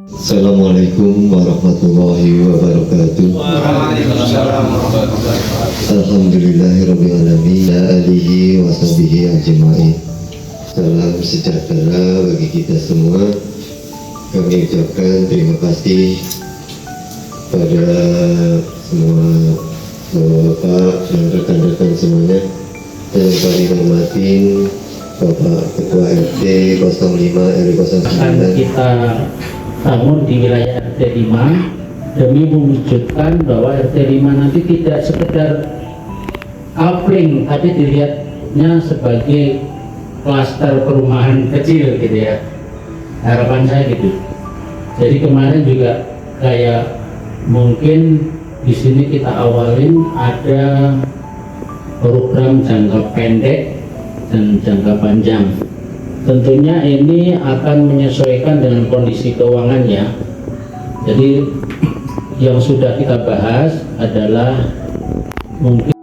Assalamualaikum warahmatullahi wabarakatuh. Alhamdulillahirrahmanirrahim. Ya alihi wa sahbihi ajma'in. Salam sejahtera bagi kita semua. Kami ucapkan terima kasih pada semua bapak dan rekan-rekan semuanya. Yang kami hormatin Bapak Ketua RT 05 RW 09 kita bangun di wilayah RT 5 demi mewujudkan bahwa RT 5 nanti tidak sekedar coupling tapi dilihatnya sebagai klaster perumahan kecil gitu ya, harapan saya gitu. Jadi kemarin juga kayak mungkin di sini kita awalin ada program jangka pendek dan jangka panjang. Tentunya ini akan menyesuaikan dengan kondisi keuangannya. Jadi yang sudah kita bahas adalah mungkin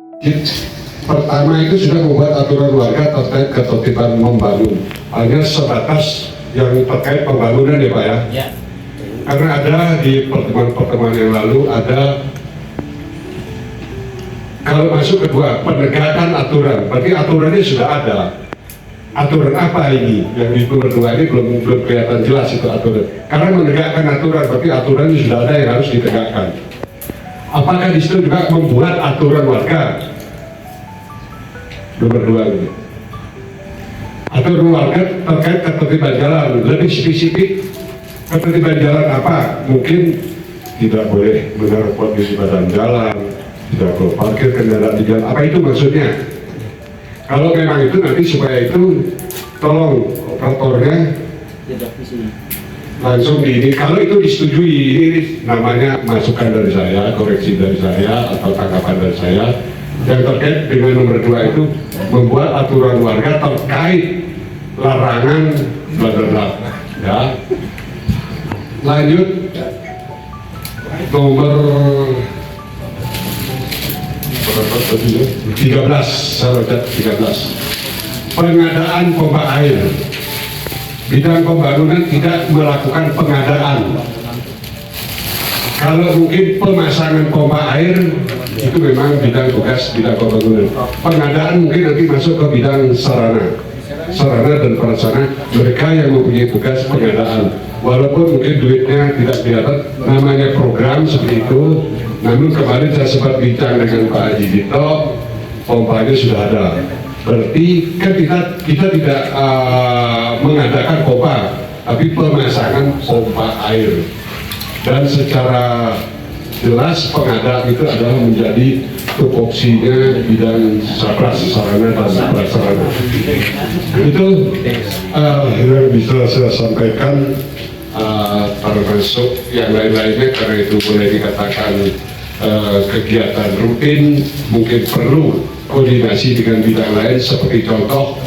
pertama itu sudah membuat aturan warga terkait ketertiban membangun. Hanya sebatas yang terkait pembangunan ya Pak ya. ya. Karena ada di pertemuan-pertemuan yang lalu ada kalau masuk kedua penegakan aturan. Berarti aturannya sudah ada. Aturan apa ini? Yang di nomor 2 ini belum kelihatan jelas itu aturan. Karena menegakkan aturan, berarti aturannya sudah ada yang harus ditegakkan. Apakah di situ juga membuat aturan warga? Nomor 2 ini. Aturan warga terkait ketertiban jalan, lebih spesifik ketertiban jalan apa? Mungkin tidak boleh menaruh di badan jalan, tidak boleh parkir kendaraan di jalan. Apa itu maksudnya? Kalau memang itu nanti supaya itu tolong operatornya langsung ini. Kalau itu disetujui, ini namanya masukan dari saya, koreksi dari saya atau tanggapan dari saya. Yang terkait dengan nomor 2 itu membuat aturan warga terkait larangan bla ya. Lanjut nomor 13, saya baca 13. Pengadaan pompa air. Bidang pembangunan tidak melakukan pengadaan. Kalau mungkin pemasangan pompa air itu memang bidang tugas bidang pembangunan. Pengadaan mungkin nanti masuk ke bidang sarana dan prasarana, mereka yang mempunyai tugas pengadaan. Walaupun mungkin duitnya tidak kelihatan, namanya program seperti itu. Namun kemarin saya sempat bincang dengan Pak Haji Dito, pompanya sudah ada. Berarti kan kita tidak mengadakan pompa, tapi pemasangan pompa air. Dan secara jelas pengadaan itu adalah menjadi tupoksinya bidang sarana dan prasarana. Itu yang bisa saya sampaikan. Termasuk yang lain-lainnya, karena itu boleh dikatakan kegiatan rutin, mungkin perlu koordinasi dengan bidang lain seperti contoh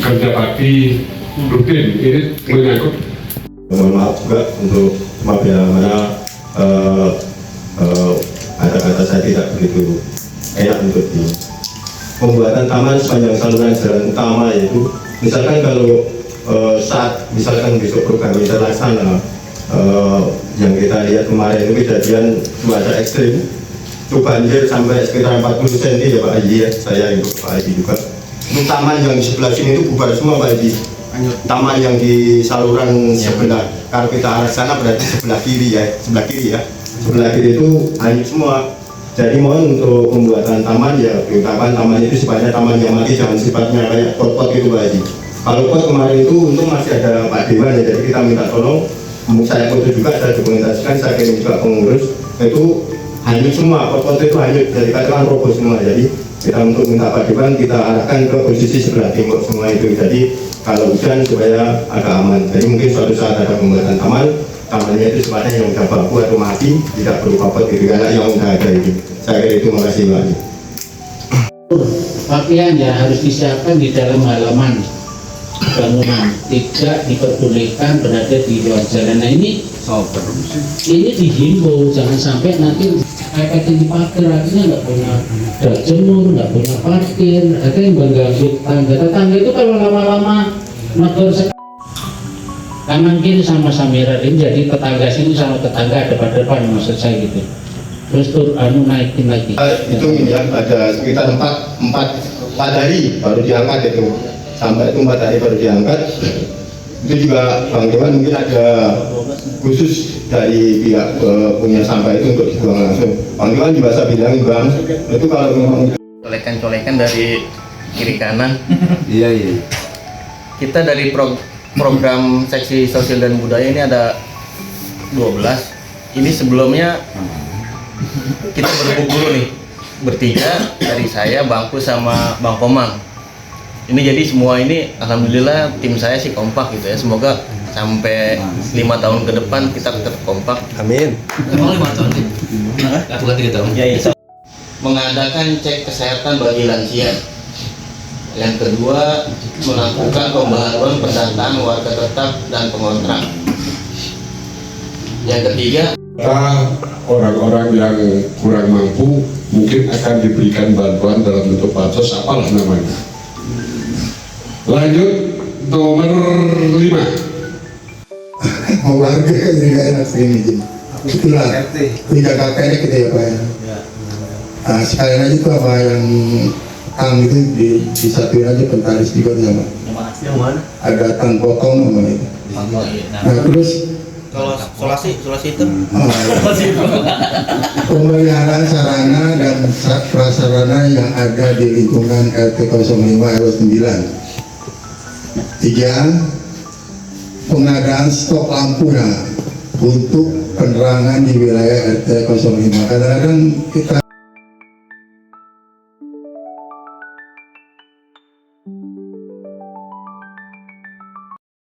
kerja bakti rutin. Ini menyangkut. Mohon maaf juga untuk mana kata-kata saya tidak begitu enak untuk di pembuatan taman sepanjang saluran jalan utama, yaitu misalkan kalau saat misalkan besok program ini terlaksana, yang kita lihat kemarin itu kejadian cuaca ekstrim itu banjir sampai sekitar 40 cm ya Pak Haji ya, saya ikut Pak Haji juga. Itu taman yang di sebelah sini itu bubar semua Pak Haji. Taman yang di saluran sebelah, kalau kita arah sana berarti sebelah kiri ya, sebelah kiri itu hanyut semua. Jadi mohon untuk pembuatan taman ya, diusahakan taman itu sifatnya taman yang mati, jangan sifatnya kayak pot-pot gitu Pak Haji. Kalau pot kemarin itu untung masih ada Pak Dewan ya, jadi kita minta tolong, saya foto juga, saya dokumentasikan, saya kirim juga pengurus, itu hanyut semua, pot-pot itu hanyut, jadi katakan roboh semua. Jadi kita untuk minta Pak Dewan, kita arahkan ke posisi sebelah timur semua itu, jadi kalau hujan supaya agak aman. Jadi mungkin suatu saat ada pembuatan tamannya itu sifatnya yang udah baku atau mati, tidak perlu pot gitu, karena yang udah ada itu. Saya kira itu, makasih Pak. Pakaian ya harus disiapkan di dalam halaman bangunan, tidak diperbolehkan berada di luar jalan. Nah ini dihimbau, jangan sampai nanti kayak di parkir akhirnya nggak punya jemur, nggak punya parkir, ada yang mengganggu tetangga itu kalau lama-lama motor kanan kiri sama Mirar ini jadi tetangga sini sama tetangga depan-depan maksud saya gitu. Terus tuh naikin lagi. Itu ya ada sekitar 4 hari baru diangkat itu. Sampai itu 4 hari baru diangkat. Itu juga Bang Dewan mungkin ada khusus dari pihak punya sampah itu untuk dibuang langsung. Bang Dewan juga saya bilangin Bang, itu kalau memang colekan-colekan dari kiri kanan. Iya. Kita dari program seksi sosial dan budaya ini ada 12. Ini sebelumnya kita berbuk dulu nih, bertiga dari saya, Bangku sama Bang Komang. Ini jadi semua ini alhamdulillah tim saya sih kompak gitu ya. Semoga sampai 5 tahun ke depan kita tetap kompak. Amin. Emang 5 tahun sih? Bukan 3 tahun. Ya, iya. Mengadakan cek kesehatan bagi lansia. Yang kedua, melakukan pembaharuan pendataan warga tetap dan pengontrak. Yang ketiga, orang-orang yang kurang mampu mungkin akan diberikan bantuan dalam bentuk bansos apalah namanya. Lanjut nomor 5. Warga kan juga enak segini. Itulah 3 KPN kita ya Pak ya. Nah, sekalian aja tuh apa yang itu disatuin aja pentaris juga sama. yang mana? Ada tan potong namanya itu. Nah terus Kalau solasi itu. Pemeliharaan sarana dan prasarana yang ada di lingkungan RT 05 RW 9. 3. Pengadaan stok lampu untuk penerangan di wilayah RT 05. Kadang-kadang kita